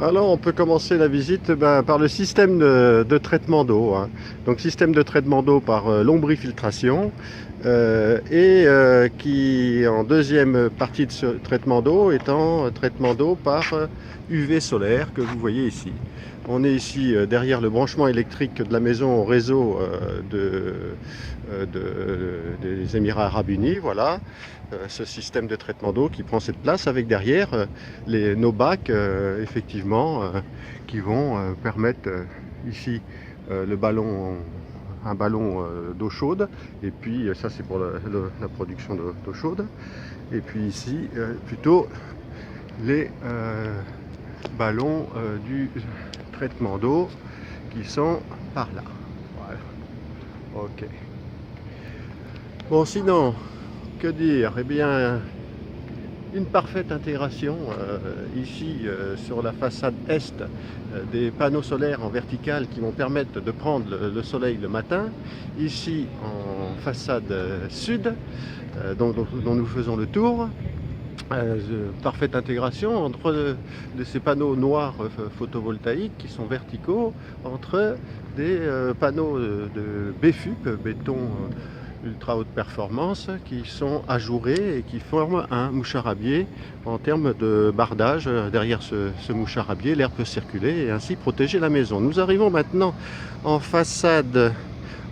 Alors, on peut commencer la visite par le système de traitement d'eau, hein. Donc, système de traitement d'eau par lombrifiltration qui, en deuxième partie de ce traitement d'eau, étant traitement d'eau par UV solaire que vous voyez ici. On est ici derrière le branchement électrique de la maison au réseau des Émirats Arabes Unis. Voilà, ce système de traitement d'eau qui prend cette place avec derrière nos bacs, effectivement, qui vont permettre ici le ballon, un ballon d'eau chaude, et puis ça c'est pour la production d'eau chaude, et puis ici plutôt les ballons du traitement d'eau qui sont par là. Voilà. Ok. Bon, sinon, que dire? Eh bien, une parfaite intégration ici sur la façade est des panneaux solaires en verticale qui vont permettre de prendre le soleil le matin. Ici en façade sud dont nous faisons le tour. Parfaite intégration entre ces panneaux noirs photovoltaïques qui sont verticaux entre des panneaux de BFUP, béton ultra haute performance, qui sont ajourés et qui forment un mouchard à biais en termes de bardage. Derrière ce mouchard à biais, l'air peut circuler et ainsi protéger la maison. Nous arrivons maintenant en façade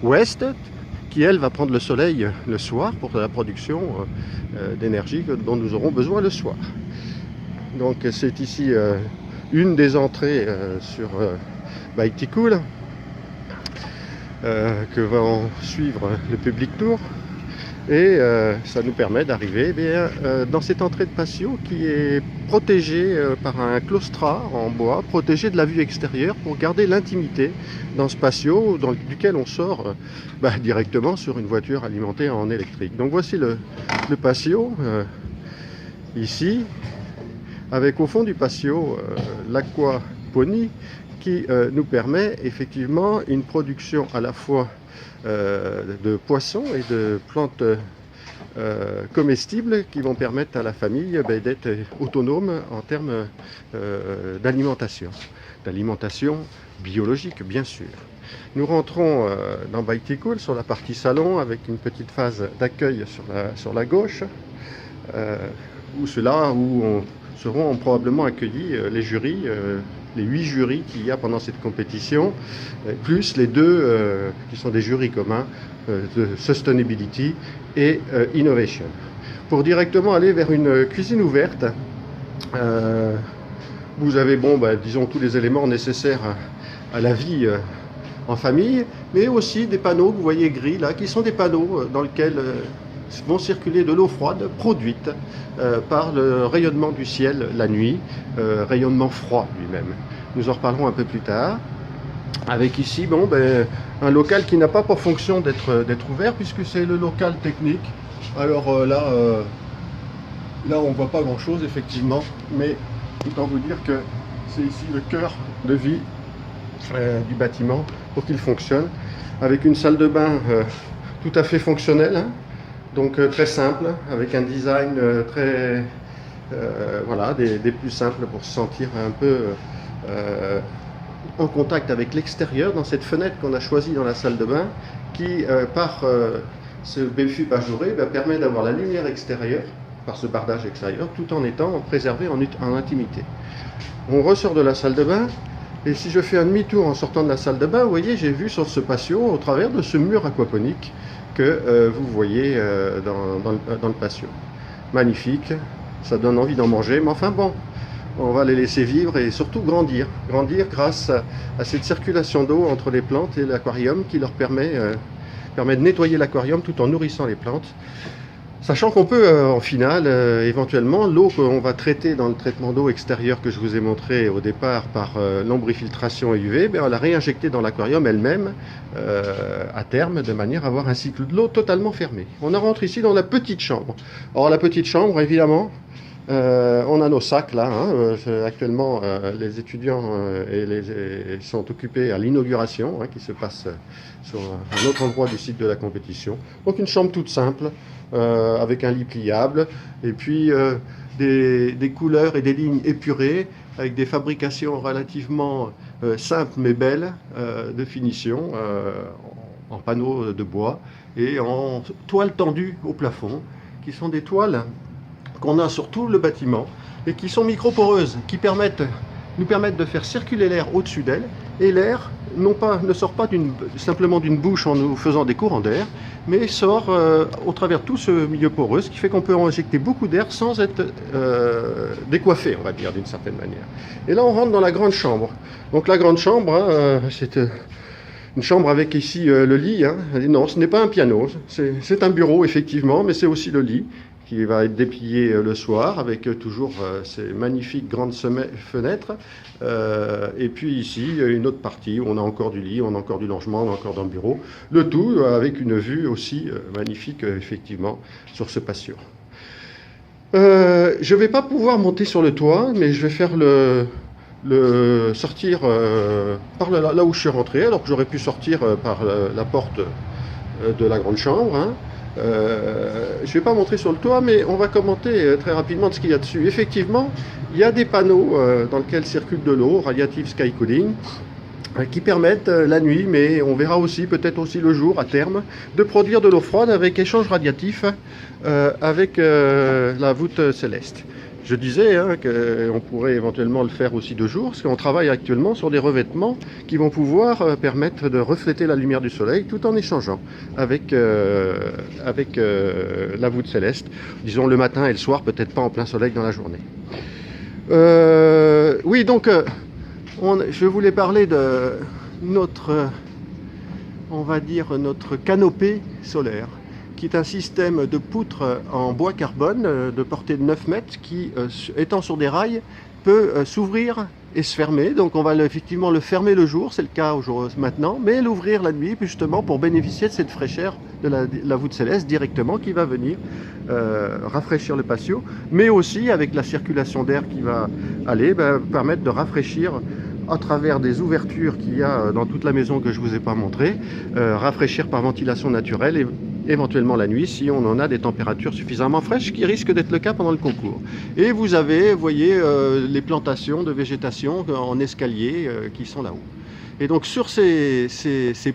ouest, qui elle va prendre le soleil le soir pour la production d'énergie dont nous aurons besoin le soir. Donc c'est ici une des entrées sur Baïtikoul que va en suivre le public tour, et ça nous permet d'arriver dans cette entrée de patio qui est protégée par un claustrat en bois, protégé de la vue extérieure pour garder l'intimité dans ce patio duquel on sort directement sur une voiture alimentée en électrique. Donc voici le patio ici, avec au fond du patio l'aquaponie qui nous permet effectivement une production à la fois de poissons et de plantes comestibles qui vont permettre à la famille d'être autonome en termes d'alimentation biologique, bien sûr. Nous rentrons dans Baïtikoul sur la partie salon avec une petite phase d'accueil sur la gauche, où seront probablement accueillis les jurys, les 8 jurys qu'il y a pendant cette compétition, plus les 2 qui sont des jurys communs de Sustainability et Innovation. Pour directement aller vers une cuisine ouverte, vous avez disons tous les éléments nécessaires à la vie en famille, mais aussi des panneaux que vous voyez gris là, qui sont des panneaux dans lesquels vont circuler de l'eau froide produite par le rayonnement du ciel la nuit, rayonnement froid lui-même. Nous en reparlerons un peu plus tard. Avec ici un local qui n'a pas pour fonction d'être ouvert, puisque c'est le local technique. Alors là on ne voit pas grand chose effectivement, mais autant vous dire que c'est ici le cœur de vie du bâtiment pour qu'il fonctionne, avec une salle de bain tout à fait fonctionnelle, hein. Donc très simple, avec un design très des plus simples pour se sentir un peu en contact avec l'extérieur dans cette fenêtre qu'on a choisie dans la salle de bain, qui par ce BFUP ajouré permet d'avoir la lumière extérieure par ce bardage extérieur tout en étant préservé en intimité. On ressort de la salle de bain, et si je fais un demi-tour en sortant de la salle de bain, vous voyez, j'ai vu sur ce patio, au travers de ce mur aquaponique, que vous voyez dans le patio. Magnifique, ça donne envie d'en manger, mais enfin bon, on va les laisser vivre et surtout grandir grâce à cette circulation d'eau entre les plantes et l'aquarium qui leur permet de nettoyer l'aquarium tout en nourrissant les plantes. Sachant qu'on peut en finale, éventuellement, l'eau qu'on va traiter dans le traitement d'eau extérieur que je vous ai montré au départ par lombrifiltration et UV, on la réinjecter dans l'aquarium elle-même à terme, de manière à avoir un cycle de l'eau totalement fermé. On rentre ici dans la petite chambre. Or la petite chambre, évidemment, On a nos sacs là, hein. Actuellement les étudiants sont occupés à l'inauguration, hein, qui se passe sur un autre endroit du site de la compétition. Donc une chambre toute simple, avec un lit pliable, et puis des couleurs et des lignes épurées, avec des fabrications relativement simples mais belles de finition, en panneaux de bois et en toiles tendues au plafond, qui sont des toiles qu'on a sur tout le bâtiment et qui sont micro-poreuses, qui nous permettent de faire circuler l'air au-dessus d'elles, et l'air ne sort pas simplement d'une bouche en nous faisant des courants d'air, mais sort au travers tout ce milieu poreux, ce qui fait qu'on peut injecter beaucoup d'air sans être décoiffé, on va dire, d'une certaine manière. Et là on rentre dans la grande chambre. Donc la grande chambre, hein, c'est une chambre avec ici le lit, hein. Non, ce n'est pas un piano, c'est un bureau effectivement, mais c'est aussi le lit, qui va être déplié le soir, avec toujours ces magnifiques grandes fenêtres. Et puis ici, une autre partie où on a encore du lit, on a encore du logement, on a encore dans le bureau. Le tout avec une vue aussi magnifique, effectivement, sur ce patio. Je ne vais pas pouvoir monter sur le toit, mais je vais faire sortir par là où je suis rentré, alors que j'aurais pu sortir par la porte de la grande chambre, hein. Je ne vais pas montrer sur le toit, mais on va commenter très rapidement ce qu'il y a dessus. Effectivement, il y a des panneaux dans lesquels circule de l'eau, Radiative Sky Cooling, qui permettent la nuit, mais on verra aussi, peut-être aussi le jour à terme, de produire de l'eau froide avec échange radiatif avec la voûte céleste. Je disais hein, qu'on pourrait éventuellement le faire aussi de jour, parce qu'on travaille actuellement sur des revêtements qui vont pouvoir permettre de refléter la lumière du soleil tout en échangeant avec la voûte céleste, disons le matin et le soir, peut-être pas en plein soleil dans la journée. Oui, donc je voulais parler de notre, on va dire, notre canopée solaire, qui est un système de poutres en bois carbone de portée de 9 mètres qui, étant sur des rails, peut s'ouvrir et se fermer. Donc on va effectivement le fermer le jour, c'est le cas maintenant, mais l'ouvrir la nuit justement pour bénéficier de cette fraîcheur de la voûte céleste directement qui va venir rafraîchir le patio, mais aussi avec la circulation d'air qui va aller permettre de rafraîchir à travers des ouvertures qu'il y a dans toute la maison que je ne vous ai pas montré, rafraîchir par ventilation naturelle et éventuellement la nuit si on en a des températures suffisamment fraîches, qui risque d'être le cas pendant le concours. Et vous avez, vous voyez, les plantations de végétation en escalier qui sont là-haut. Et donc sur ces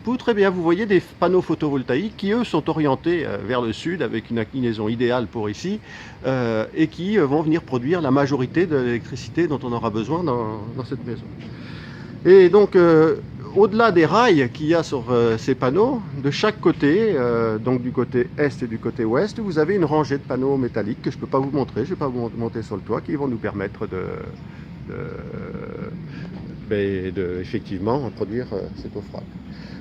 poutres, eh bien, vous voyez des panneaux photovoltaïques qui eux sont orientés vers le sud avec une inclinaison idéale pour ici et qui vont venir produire la majorité de l'électricité dont on aura besoin dans cette maison. Et donc au-delà des rails qu'il y a sur ces panneaux, de chaque côté, donc du côté est et du côté ouest, vous avez une rangée de panneaux métalliques que je ne peux pas vous montrer, je ne vais pas vous monter sur le toit, qui vont nous permettre effectivement produire cette eau froide.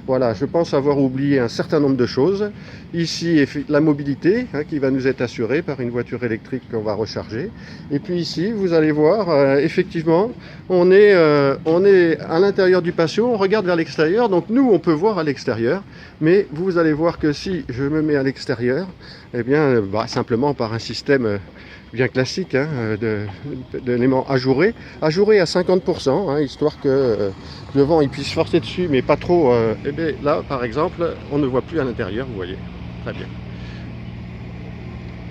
Voilà, je pense avoir oublié un certain nombre de choses. Ici, la mobilité hein, qui va nous être assurée par une voiture électrique qu'on va recharger. Et puis ici, vous allez voir, effectivement, on est à l'intérieur du patio, on regarde vers l'extérieur. Donc nous, on peut voir à l'extérieur, mais vous allez voir que si je me mets à l'extérieur, eh bien, simplement par un système bien classique hein, d'éléments ajourés à 50%, hein, histoire que le vent il puisse forcer dessus, mais pas trop. Et bien là, par exemple, on ne voit plus à l'intérieur, vous voyez, très bien.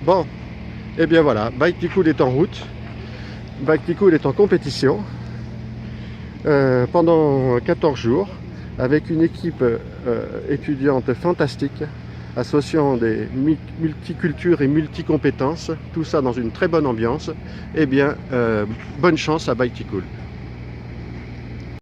Bon, et bien voilà, Bike2Cool est en route, Bike2Cool est en compétition pendant 14 jours, avec une équipe étudiante fantastique, associant des multicultures et multicompétences, tout ça dans une très bonne ambiance. Eh bien, bonne chance à Bike2Cool.